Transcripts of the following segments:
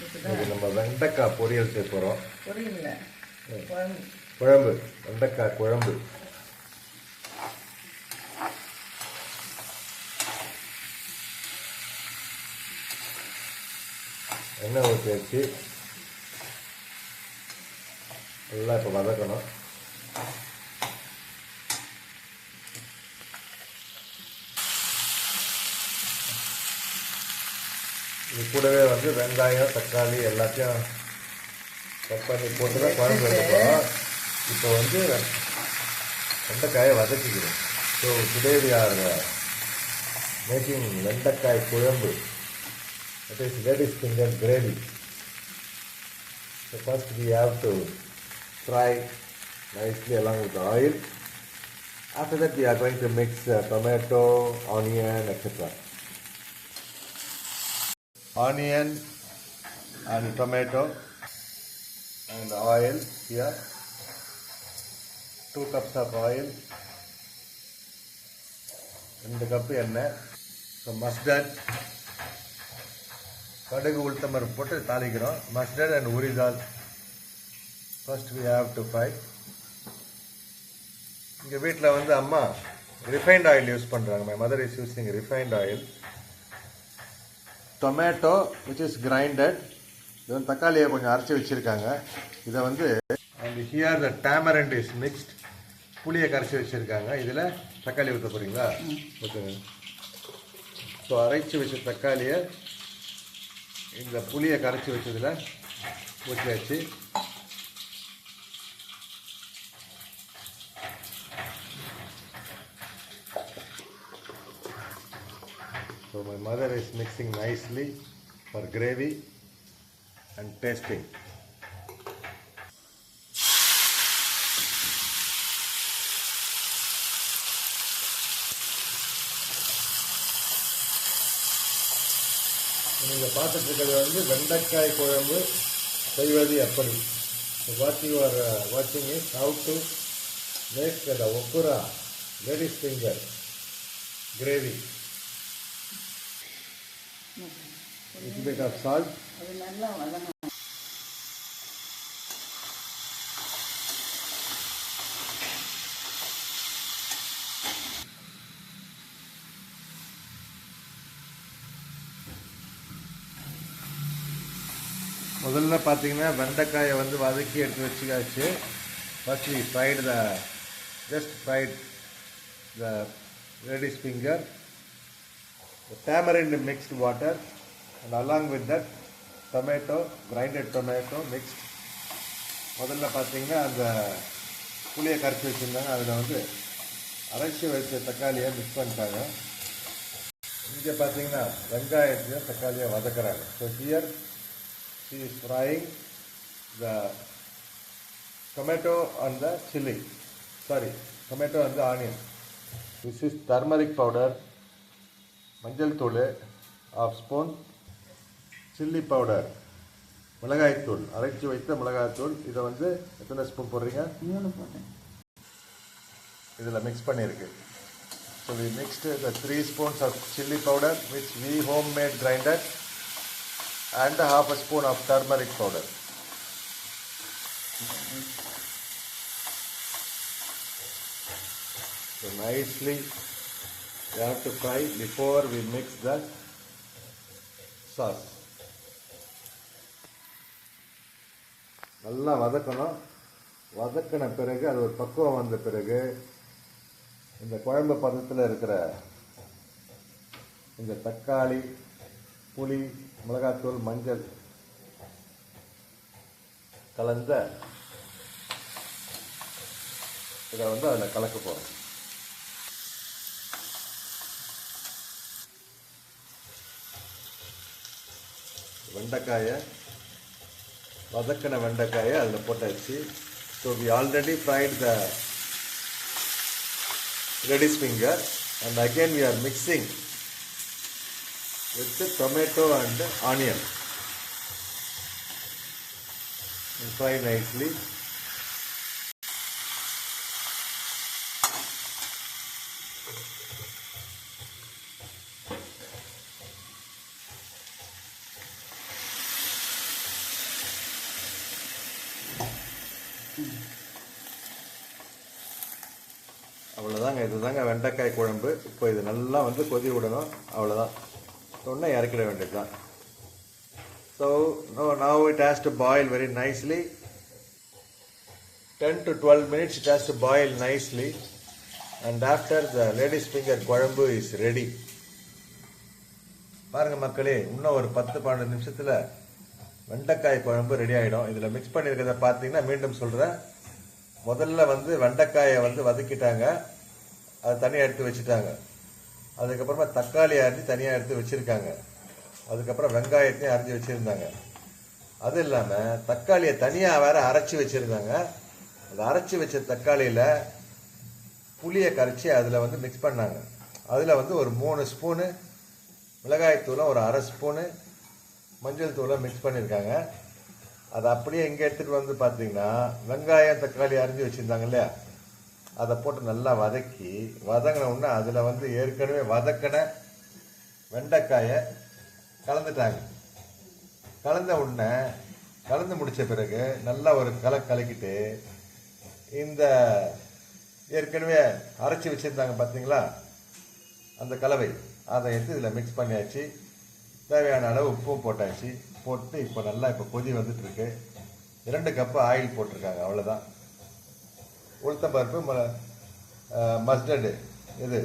இது நம்ம வெண்டைக்காய் பொரியல் செய்ய போகிறோம். பொரியல் குழம்பு, வெண்டைக்காய் குழம்பு. எண்ணெய் ஊற்றி வச்சு நல்லா இப்போ வதக்கணும். இது கூடவே வந்து வெங்காயம், தக்காளி எல்லாத்தையும் கட் பண்ணி போட்டு தான் குழம்பு வைக்கப்போம். இப்போ வந்து வெண்டைக்காயை வதக்கிக்கிறோம். So today we are making vendakkai kuzhambu. That is ladies finger gravy. So first we have to fry nicely along with the oil. After that we are going to mix tomato, onion, etc. Onion and tomato and oil here. 2 cups of oil. 2 cup எண்ணெய். So mustard. கடுகு உளுத்தம்பருப்பு போட்டு தாளிக்கிறோம். Mustard and urad dal first we have to fry. இங்கே வீட்டில் வந்து அம்மா refined oil use பண்ணுறாங்க. My mother is using refined oil. Tomato which is grinded. இது வந்து தக்காளியை கொஞ்சம் அரைச்சி வச்சுருக்காங்க. இதை வந்து and here the tamarind is mixed. புளியை கரைச்சி வச்சுருக்காங்க. இதில் தக்காளி ஊற்ற போகிறீங்களா? ஓகேங்க. ஸோ அரைச்சி வச்ச தக்காளியை இந்த புளியை கரைச்சி வச்சதில் ஊற்றியாச்சு. So my mother is mixing nicely for gravy and tasting. நீங்கள் பார்த்துட்டு இருக்கிறது வந்து வெண்டைக்காய் குழம்பு செய்வது எப்படி. வாட் யூ ஆர் வாட்சிங் is how to make the okra ladies finger gravy. little bit of salt. அது நல்லா வதங்கணும். முதல்ல பார்த்தீங்கன்னா வெண்டைக்காயை வந்து வதக்கி எடுத்து வச்சுக்காச்சு. First we fried the just fried the ladies finger, tamarind mixed water, and along with that tomato, grinded tomato mixed. முதல்ல பார்த்தீங்கன்னா அந்த புளியை கரைச்சி வச்சுருந்தாங்க. அதில் வந்து அரைச்சி வச்ச தக்காளியை மிக்ஸ் பண்ணிட்டாங்க. இங்கே பார்த்தீங்கன்னா வெங்காயத்தையும் தக்காளியை வதக்குறாங்க. So here she is frying the tomato and the chili. Sorry, tomato and the onion. This is turmeric powder, மஞ்சள் தூள் 1/2 ஸ்பூன், சில்லி பவுடர் மிளகாய் தூள், அரைச்சி வைத்த மிளகாய் தூள். இதை வந்து எத்தனை ஸ்பூன் போடுறீங்க? 3 போட்டேன். இதில் மிக்ஸ் பண்ணியிருக்கு. So we mixed the 3 spoons of chili powder which we homemade grinded and 1/2 spoon of turmeric powder. So nicely we have to fry before we mix the sauce. நல்லா வதக்கணும். வதக்கின பிறகு அது ஒரு பக்குவம் வந்த பிறகு இந்த குழம்பு பதத்தில் இருக்கிற இந்த தக்காளி, புளி, மிளகாத்தூள், மஞ்சள் கலந்த இதை வந்து அதில் கலக்க போகிறோம். வெண்டைக்காயை வதக்கின வெண்டைக்காயை அதில் போட்டாச்சு. So we already fried the ladies finger and again we are mixing with the tomato and onion and fry nicely. அவ்வளோதாங்க, இதுதாங்க வெண்டைக்காய் குழம்பு. இப்போ இது நல்லா வந்து கொதி விடணும், அவ்வளோதான். சொன்ன இறக்கிட வேண்டியது தான். So now it has to boil very nicely. 10 to 12 minutes it has to boil nicely, and after the lady's finger குழம்பு is ready. பாருங்க மக்களே, இன்னும் ஒரு 10-12 நிமிஷத்தில் வெண்டைக்காய் குழம்பு ரெடி ஆகிடும். இதில் மிக்ஸ் பண்ணியிருக்கிறத பார்த்தீங்கன்னா மீண்டும் சொல்கிறேன். முதல்ல வந்து வெண்டைக்காயை வந்து வதக்கிட்டாங்க, அதை தனியாக எடுத்து வச்சுட்டாங்க. அதுக்கப்புறமா தக்காளி அரிஞ்சு தனியாக எடுத்து வச்சுருக்காங்க. அதுக்கப்புறம் வெங்காயத்தையும் அரிஞ்சு வச்சுருந்தாங்க. அது இல்லாமல் தக்காளியை தனியாக வேறு அரைச்சி வச்சுருந்தாங்க. அந்த அரைச்சி வச்ச தக்காளியில் புளியை கரைச்சி அதில் வந்து மிக்ஸ் பண்ணாங்க. அதில் வந்து ஒரு 3 ஸ்பூனு மிளகாய்த்தூளும் ஒரு 1/2 ஸ்பூனு மஞ்சள் தூளும் மிக்ஸ் பண்ணியிருக்காங்க. அதை அப்படியே இங்கே எடுத்துகிட்டு வந்து பார்த்தீங்கன்னா வெங்காயம் தக்காளி அரிஞ்சு வச்சுருந்தாங்க இல்லையா, அதை போட்டு நல்லா வதக்கி வதங்கின உடனே அதில் வந்து ஏற்கனவே வதக்கின வெண்டைக்காயை கலந்துட்டாங்க. கலந்த உடனே கலந்து முடித்த பிறகு நல்லா ஒரு கலக்கிட்டு இந்த ஏற்கனவே அரைச்சி வச்சுருந்தாங்க பார்த்தீங்களா அந்த கலவை, அதை எடுத்து இதில் மிக்ஸ் பண்ணியாச்சு. தேவையான அளவு உப்பும் போட்டாச்சு. போட்டு இப்போ நல்லா இப்போ கொதி வந்துட்டுருக்கு. 2 கப்பு ஆயில் போட்டிருக்காங்க, அவ்வளோதான். உளுத்தம்பருப்பு, மஸ்டர்டு, இது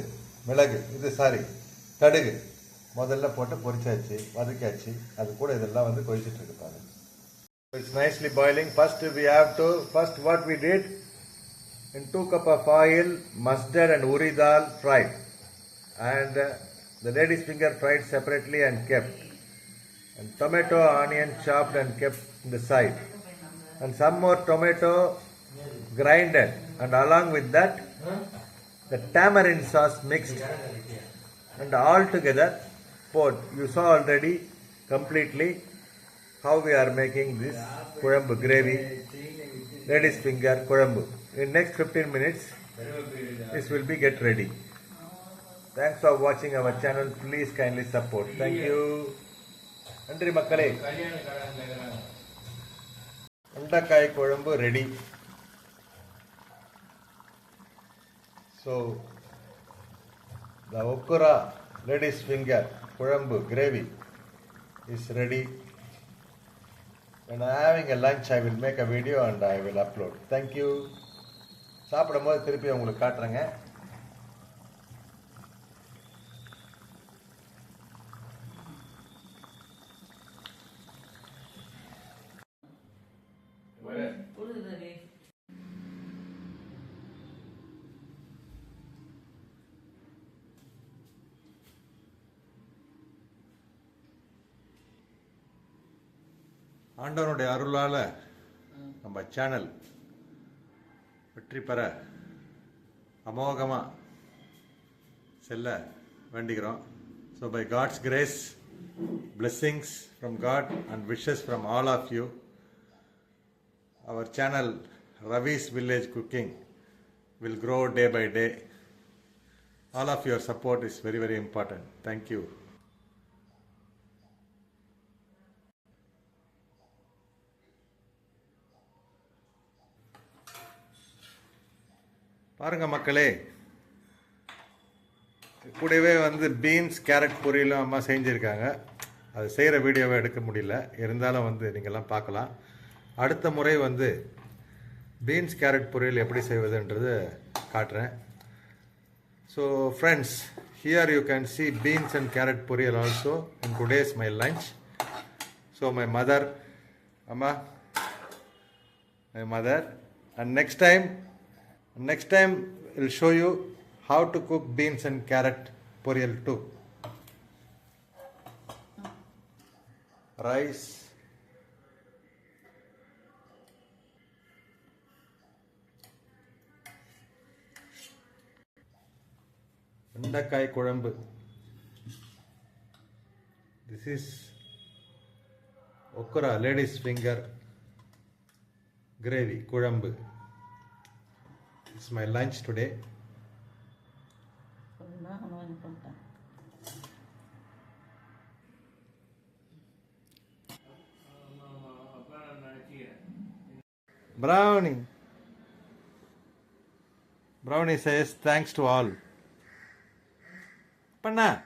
மிளகு, இது கடுகு முதல்ல போட்டு பொரிச்சாச்சு, வதக்காச்சு. அது கூட இதெல்லாம் வந்து கொதிச்சுட்டு பாருங்க. It's nicely boiling. First what we did, in 2 cup of oil, mustard and uri dal fried, and the lady's finger fried separately and kept, and tomato, onion chopped and kept in the side, and some more tomato grinded, and along with that the tamarind sauce mixed, and all together poured. You saw already completely how we are making this kuழம்பு gravy, lady's finger kuழம்பு. In next 15 minutes this will be get ready. Thanks for watching our channel. Please kindly support. Thank you. நன்றி மக்களே. வெண்டைக்காய் குழம்பு ready. So the okra lady's finger kuழம்பு gravy is ready. When I am having a lunch, I will make a video and I will upload. Thank you. சாப்பிடும்போது திருப்பி உங்களுக்கு காட்டுறேங்க. ஆண்டவனுடைய அருளால் நம்ம சேனல் வெற்றி பெற அமோகமாக செல்ல வேண்டிக்கிறோம். So by God's grace, blessings from God and wishes from all of you, our channel Ravi's Village Cooking will grow day by day. All of your support is very, very important. Thank you. பாருங்க மக்களே, கூடவே வந்து beans carrot பொரியலும் அம்மா செஞ்சுருக்காங்க. அது செய்கிற வீடியோவை எடுக்க முடியல, இருந்தாலும் வந்து நீங்கள்லாம் பார்க்கலாம். அடுத்த முறை வந்து பீன்ஸ் கேரட் பொரியல் எப்படி செய்வதுன்றது காட்டுறேன். So friends, here you can see beans and carrot பொரியல் also in today's my lunch. So my mother, Amma, my mother, and next time I'll show you how to cook beans and carrot பொரியல் too. Rice, வெண்டைக்காய் குழம்பு. This is okra lady's finger gravy குழம்பு. It's my lunch today. Brownie. Brownie says thanks to all. Panna.